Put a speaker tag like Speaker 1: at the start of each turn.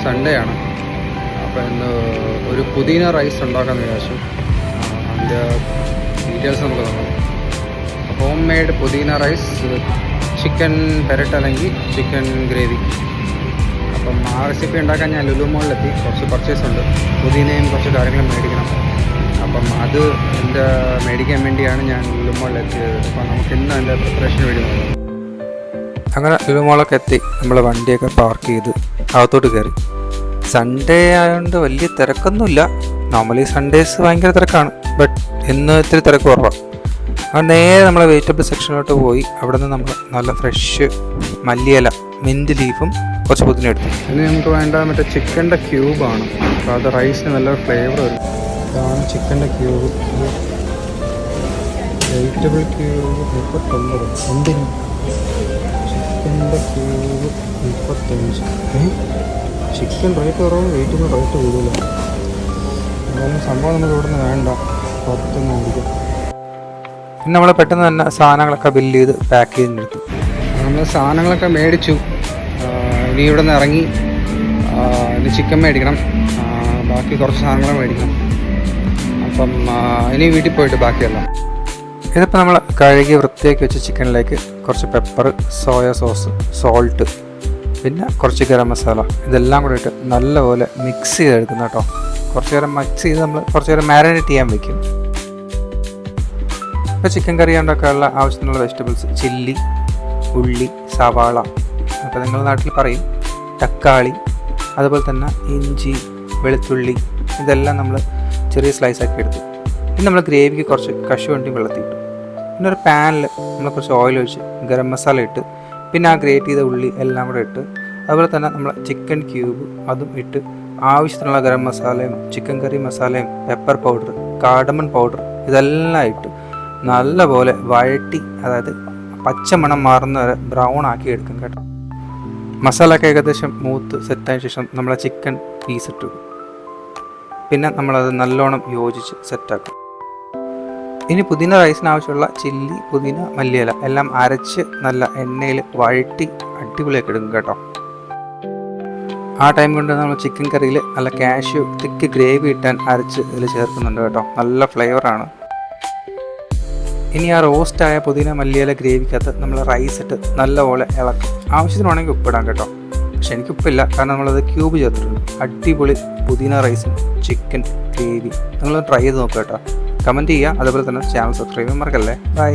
Speaker 1: Sunday ആണ്. അപ്പോൾ ഇന്ന് ഒരു പുതിന റൈസ് ഉണ്ടാക്കാമെന്ന് വിചാരിച്ചു. അതിൻ്റെ ഡീറ്റെയിൽസ് നമുക്ക് നോക്കാം. ഹോം മെയ്ഡ് പുതിന റൈസ്, ചിക്കൻ പെരട്ട് അല്ലെങ്കിൽ ചിക്കൻ ഗ്രേവി. അപ്പം ആ റെസിപ്പി ഉണ്ടാക്കാൻ ഞാൻ ലുലു മോളിലെത്തി. കുറച്ച് പർച്ചേസ് ഉണ്ട്, പുതിനയും കുറച്ച് കാര്യങ്ങളും മേടിക്കണം. അപ്പം അത് എൻ്റെ മേടിക്കാൻ വേണ്ടിയാണ് ഞാൻ ലുലു മോളിലെത്തിയത്. അപ്പം നമുക്ക് ഇന്ന് അതിൻ്റെ പ്രിപ്പറേഷൻ വേണ്ടി നോക്കാം.
Speaker 2: അങ്ങനെ ലുലു മോളൊക്കെ എത്തി. നമ്മൾ വണ്ടിയൊക്കെ പാർക്ക് ചെയ്ത് അകത്തോട്ട് കയറി. സൺഡേ ആയതുകൊണ്ട് വലിയ തിരക്കൊന്നുമില്ല. നോർമലി സൺഡേസ് ഭയങ്കര തിരക്കാണ്, ബട്ട് ഇന്ന് ഇത്തിരി തിരക്ക് കുറവാണ്. അത് നേരെ നമ്മൾ വെജിറ്റബിൾ സെക്ഷനിലോട്ട് പോയി. അവിടെ നിന്ന് നമ്മൾ നല്ല ഫ്രഷ് മല്ലിയില, മിൻറ്റ് ലീഫും കുറച്ച് പുതിന എടുത്തു.
Speaker 1: ഇനി നമുക്ക് വേണ്ട മറ്റേ ചിക്കൻ്റെ ക്യൂബാണ്. അപ്പോൾ അത് റൈസിന് നല്ല ഫ്ലേവർ വരും. ഇതാണ് ചിക്കൻ്റെ ക്യൂബ്. Vegetable cube 39. എന്തിന് ചിക്കൻ്റെ ക്യൂബ് 35. ചിക്കൻ റേറ്റ് കുറവ്, വെജിറ്റബിൾ റേറ്റ് കൂടുതലാണ്. എന്തായാലും സംഭവം നമുക്ക് ഇവിടെ നിന്ന് വേണ്ട, പുറത്തുനിന്ന് മേടിക്കാം.
Speaker 2: പിന്നെ നമ്മൾ പെട്ടെന്ന് തന്നെ സാധനങ്ങളൊക്കെ ബില്ല് ചെയ്ത് പാക്ക് ചെയ്തെടുത്തു.
Speaker 1: നമ്മൾ സാധനങ്ങളൊക്കെ മേടിച്ചു. ഇനി ഇവിടെ നിന്ന് ഇറങ്ങി ഇനി ചിക്കൻ മേടിക്കണം, ബാക്കി കുറച്ച് സാധനങ്ങൾ മേടിക്കണം. അപ്പം ഇനി വീട്ടിൽ പോയിട്ട് ബാക്കിയെല്ലാം.
Speaker 2: ഇതിപ്പോൾ നമ്മൾ കഴുകി വൃത്തിയാക്കി വെച്ച ചിക്കനിലേക്ക് കുറച്ച് പെപ്പർ, സോയ സോസ്, സോൾട്ട്, പിന്നെ കുറച്ച് ഗരം മസാല, ഇതെല്ലാം കൂടെ ഇട്ട് നല്ലപോലെ മിക്സ് ചെയ്തെടുക്കുന്ന കേട്ടോ. കുറച്ച് നേരം മിക്സ് ചെയ്ത് നമ്മൾ കുറച്ച് നേരം മാരിനേറ്റ് ചെയ്യാൻ വയ്ക്കും. ഇപ്പോൾ ചിക്കൻ കറി ഉണ്ടാക്കാനുള്ള ആവശ്യത്തിനുള്ള വെജിറ്റബിൾസ്: ചില്ലി, ഉള്ളി, സവാള, അപ്പോൾ നിങ്ങളുടെ നാട്ടിൽ പറയും തക്കാളി, അതുപോലെ തന്നെ ഇഞ്ചി, വെളുത്തുള്ളി, ഇതെല്ലാം നമ്മൾ ചെറിയ സ്ലൈസാക്കി എടുത്തു. ഇനി നമ്മൾ ഗ്രേവിക്ക് കുറച്ച് കശുവണ്ടി വെള്ളത്തിയിട്ടു. പിന്നെ ഒരു പാനിൽ നമ്മൾ കുറച്ച് ഓയിൽ ഒഴിച്ച് ഗരം മസാല ഇട്ട്, പിന്നെ ആ ഗ്രേറ്റ് ചെയ്ത ഉള്ളി എല്ലാം കൂടെ ഇട്ട്, അതുപോലെ തന്നെ നമ്മൾ ചിക്കൻ ക്യൂബ് അതും ഇട്ട്, ആവശ്യത്തിനുള്ള ഗരം മസാലയും ചിക്കൻ കറി മസാലയും പെപ്പർ പൗഡർ, കാർഡമൺ പൗഡർ, ഇതെല്ലാം ഇട്ട് നല്ലപോലെ വഴറ്റി, അതായത് പച്ചമണം മാറുന്ന വരെ ബ്രൗൺ ആക്കി എടുക്കും കേട്ടോ. മസാലയൊക്കെ ഏകദേശം മൂത്ത് സെറ്റായ ശേഷം നമ്മൾ ചിക്കൻ പീസ് ഇട്ടു. പിന്നെ നമ്മളത് നല്ലോണം യോജിച്ച് സെറ്റാക്കും. ഇനി പുതിന റൈസിന് ആവശ്യമുള്ള ചില്ലി, പുതിന, മല്ലിയില എല്ലാം അരച്ച് നല്ല എണ്ണയിൽ വഴറ്റി അടിപൊളിയാക്കി എടുക്കും കേട്ടോ. ആ ടൈം കൊണ്ട് നമ്മൾ ചിക്കൻ കറിയിൽ നല്ല കാഷ്യൂ തിക്ക് ഗ്രേവി ഇട്ടാൻ അരച്ച് ഇതിൽ ചേർക്കുന്നുണ്ട് കേട്ടോ. നല്ല ഫ്ലേവറാണ്. ഇനി ആ റോസ്റ്റായ പുതിന മല്ലിയില ഗ്രേവിക്കകത്ത് നമ്മൾ റൈസ് ഇട്ട് നല്ലപോലെ ഇളക്കും. ആവശ്യത്തിന് വേണമെങ്കിൽ ഉപ്പിടാം കേട്ടോ, പക്ഷെ എനിക്ക് ഉപ്പില്ല, കാരണം നമ്മളത് ക്യൂബ് ചേർത്തിട്ടുണ്ട്. അടിപൊളി പുതിന റൈസും ചിക്കൻ ഗ്രേവി. നിങ്ങൾ ട്രൈ ചെയ്ത് നോക്കുക കേട്ടോ. കമൻറ്റ് ചെയ്യുക, അതുപോലെ തന്നെ ചാനൽ സബ്സ്ക്രൈബ് ചെയ്യാൻ മറക്കല്ലേ. ബൈ.